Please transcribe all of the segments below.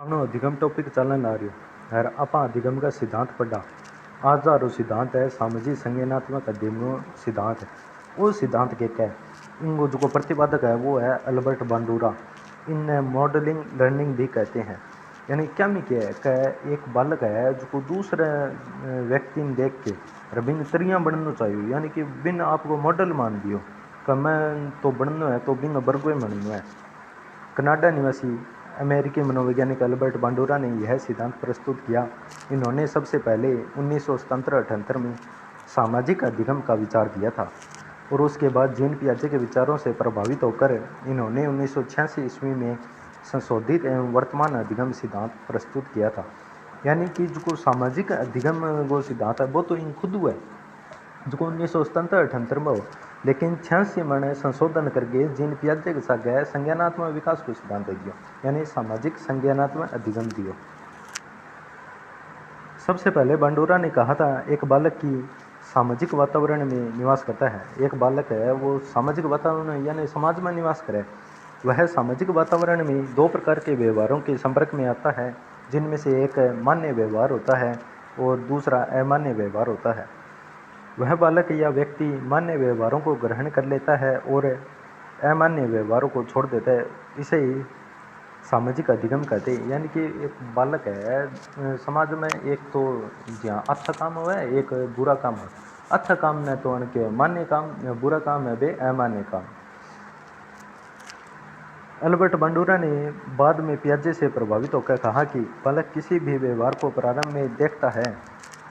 हमने अधिगम टॉपिक चलन आ रही है अपा अधिगम का सिद्धांत पढ़ा। आज जो सिद्धांत है सामाजिक संज्ञानात्मक अधिगम सिद्धांत है। वो सिद्धांत के क्या है इनको जो प्रतिपादक है वो है अल्बर्ट बांडूरा। इन मॉडलिंग लर्निंग भी कहते हैं। यानी क्या में क्या है कि एक बालक है जो दूसरे व्यक्ति ने देख के बिन तरियाँ बनना चाहिए, यानी कि बिन आपको मॉडल मान दियो कि मैं तो बनना है तो बिन बर्गो बनना है। कनाडा निवासी अमेरिकी मनोवैज्ञानिक अल्बर्ट बांडूरा ने यह सिद्धांत प्रस्तुत किया। इन्होंने सबसे पहले 1977-78 में सामाजिक अधिगम का विचार दिया था और उसके बाद जीन पियाजे के विचारों से प्रभावित होकर इन्होंने 1986 ईस्वी में संशोधित एवं वर्तमान अधिगम सिद्धांत प्रस्तुत किया था। यानी कि जो सामाजिक अधिगम वो सिद्धांत है वो तो इन खुद हुआ है जो 1977-78 में हो, लेकिन 86 में संशोधन करके जीन पियाजे के साथ गए संज्ञानात्मक विकास को सिद्धांत दियो, यानी सामाजिक संज्ञानात्मक अधिगम दियो। सबसे पहले बांडूरा ने कहा था एक बालक की सामाजिक वातावरण में निवास करता है। एक बालक है वो सामाजिक वातावरण यानी समाज में निवास करे। वह सामाजिक वातावरण में दो प्रकार के व्यवहारों के संपर्क में आता है, जिनमें से एक मान्य व्यवहार होता है और दूसरा अमान्य व्यवहार होता है। वह बालक या व्यक्ति मान्य व्यवहारों को ग्रहण कर लेता है और अमान्य व्यवहारों को छोड़ देता है। इसे ही सामाजिक अधिगम कहते हैं। यानी कि एक बालक है समाज में एक तो जहाँ अच्छा काम हुआ है एक बुरा काम है। अच्छा काम ने तो उनके मान्य काम, बुरा काम है वे अमान्य काम। अल्बर्ट बांडूरा ने बाद में पियाजे से प्रभावित होकर कहा कि बालक किसी भी व्यवहार को प्रारंभ में देखता है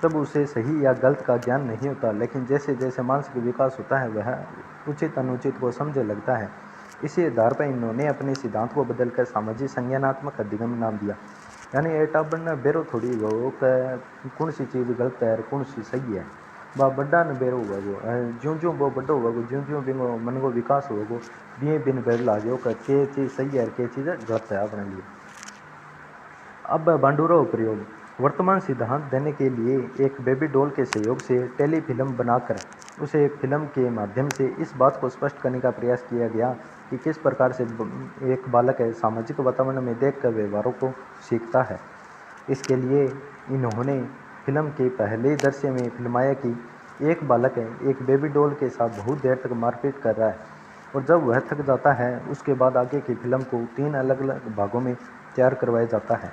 तब उसे सही या गलत का ज्ञान नहीं होता, लेकिन जैसे जैसे मानसिक विकास होता है वह उचित अनुचित को समझने लगता है। इसी आधार पर इन्होंने अपने सिद्धांत को बदलकर सामाजिक संज्ञानात्मक अधिगम नाम दिया। यानी एटा बनना बेरो थोड़ी हो कौन सी चीज़ गलत है और कौन सी सही है, बा बड्डा न बेरो हुआ वो ज्यों ज्यों वो बड्डो हुआ वो ज्यों ज्यों बिनो मन को विकास हुआ वो बिए बिन बेर लागे के चीज़ सही है और के चीज़ गलत है अपने लिए। अब बांडूरा प्रयोग वर्तमान सिद्धांत देने के लिए एक बेबी डॉल के सहयोग से टेलीफिल्म बनाकर उसे फिल्म के माध्यम से इस बात को स्पष्ट करने का प्रयास किया गया कि किस प्रकार से एक बालक है सामाजिक वातावरण में देखकर व्यवहारों को सीखता है। इसके लिए इन्होंने फिल्म के पहले दृश्य में फिल्माया कि एक बालक है एक बेबी डॉल के साथ बहुत देर तक मारपीट कर रहा है और जब वह थक जाता है उसके बाद आगे की फिल्म को 3 अलग अलग भागों में तैयार करवाया जाता है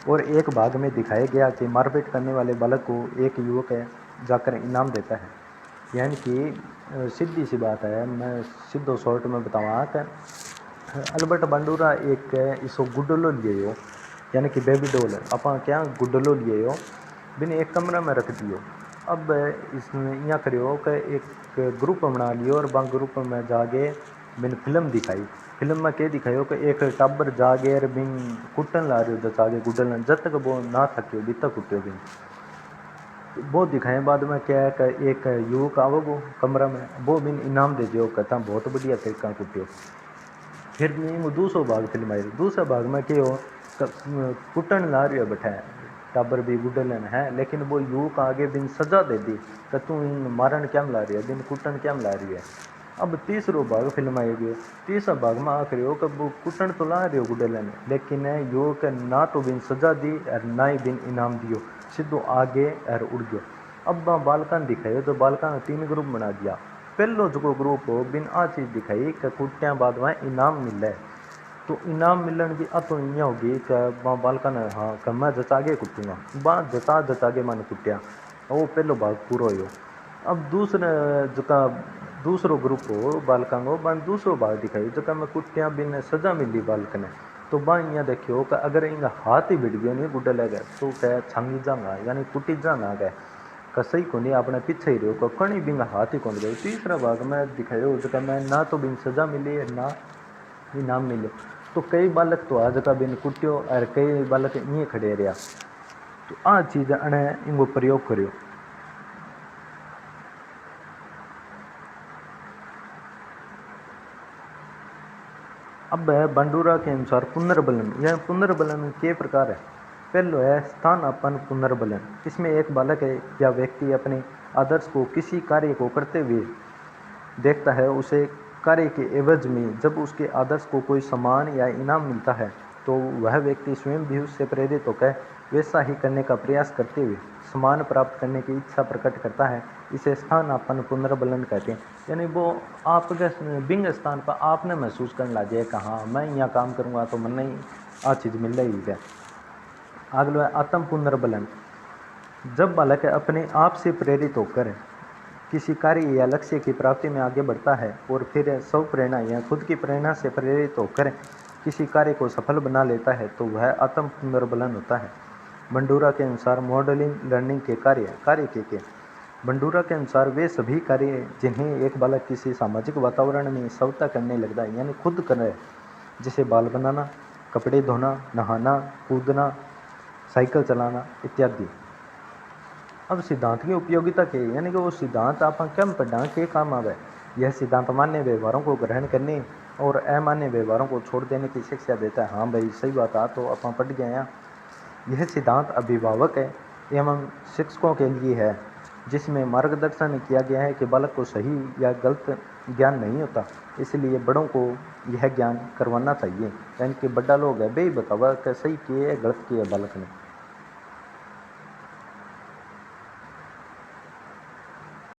और एक भाग में दिखाया गया कि मारपीट करने वाले बालक को एक युवक है जाकर इनाम देता है। यानी कि सीधी सी बात है, मैं सीधो शॉर्ट में बताऊँ कि अल्बर्ट बांडूरा एक इसको गुडलो लिए हो, यानी कि बेबी डॉल आप क्या गुडलो लिए हो बिन एक कमरा में रख दियो। अब इसमें यहाँ करियो कि एक ग्रुप बना लियो और बा ग्रुप में जाके बिन फिल्म दिखाई। फिल्म में क्या दिखायो कि एक टाबर जागे और बिन कुटन ला रही हो जच आगे गुडल जब तक वो ना थकियो बी तक कुटियो बिन वो दिखाए। बाद में क्या है कि एक युवक आवोगो कमरा में वो बिन इनाम दे दियो कहता बहुत बढ़िया तरीका कुटियो। फिर वो दूसरा भाग फिल्म आई। दूसरा भाग में क्या हो कुटन ला रही है बैठा टाबर भी गुडलन है, लेकिन वो युवक आगे बिन सजा दे दी कि तू इन मारण क्या ला रही है बिन कुटन क्या ला रही है। अब तीसरो भाग फिल्म आई गई। तीसरा भाग में आखिर हो कि वो कुटन तो ला रही हो गुडलन, लेकिन युवक ना तो बिन सजा दी और ना ही बिन इनाम दियो, सीधो आगे और उड़ गयो। अब बालकान दिखाई तो बालकान 3 ग्रुप बना दिया। पहलो जो ग्रुप हो बिन आ चीज़ दिखाई कि कुटिया बाद में इनाम मिले, तो इनाम मिलन की तो इं होगी कि बालका ने हाँ कि मैं जचागे कुटूँगा बा जचागे मैंने कुटिया, वो पहलो भाग पूरा हो। अब दूसरे जका दूसरो ग्रुप हो बालका को बा दूसरो भाग दिखाई जका मैं कुटिया बिन सजा मिली बालक ने, तो बा यहाँ देखियो कि अगर इनका हाथ ही बिट गया नहीं गुड्डे लगे तो कह छांगी जागा यानी कुटी जागा कह कसई को नहीं अपने पीछे ही रहो कणी बिंगा हाथ ही कौन गए। तीसरा भाग में दिखायो जका मैं ना तो बिन सजा मिली ना इनाम मिले, तो कई बालक तो आज का बिन कुटियो और कई बालक इं खड़े रहा। तो आ चीज़ अने इनको प्रयोग करियो। अब है बांडूरा के अनुसार पुनर्बलन। यह पुनर्बलन के प्रकार है। पहलो है स्थानापन्न पुनर्बलन। इसमें एक बालक है या व्यक्ति अपने आदर्श को किसी कार्य को करते हुए देखता है, उसे कार्य के एवज में जब उसके आदर्श को कोई सम्मान या इनाम मिलता है तो वह व्यक्ति स्वयं भी उससे प्रेरित होकर वैसा ही करने का प्रयास करते हुए समान प्राप्त करने की इच्छा प्रकट करता है। इसे स्थानापन्न पुनर्बलन कहते हैं। यानी वो आपके बिंग स्थान पर आपने महसूस करने लगे कि हाँ मैं यहाँ काम करूँगा तो मन नहीं आ चीज़ मिल रही है। अगला है आत्म पुनर्बलन। जब बालक अपने आप से प्रेरित होकर किसी कार्य या लक्ष्य की प्राप्ति में आगे बढ़ता है और फिर स्व प्रेरणा या खुद की प्रेरणा से प्रेरित होकर किसी कार्य को सफल बना लेता है तो वह आत्म पुनर्बलन होता है। बंडूरा के अनुसार मॉडलिंग लर्निंग के कार्य के बंडूरा के अनुसार वे सभी कार्य जिन्हें एक बालक किसी सामाजिक वातावरण में स्वतः करने लगता है यानी खुद कर रहे, जैसे बाल बनाना, कपड़े धोना, नहाना, कूदना, साइकिल चलाना इत्यादि। अब सिद्धांत की उपयोगिता के यानी कि वो सिद्धांत आप कम पढ़ा के काम आवे। यह सिद्धांत मान्य व्यवहारों को ग्रहण करने और अमान्य व्यवहारों को छोड़ देने की शिक्षा देता है। हाँ भाई सही बात आ तो आप पढ़ गए हैं। यह सिद्धांत अभिभावक है एवं शिक्षकों के लिए है, जिसमें मार्गदर्शन किया गया है कि बालक को सही या गलत ज्ञान नहीं होता, इसलिए बड़ों को यह ज्ञान करवाना चाहिए। यानी कि बड़ा लोग है बे बतावा कि सही किए गलत किए बालक ने।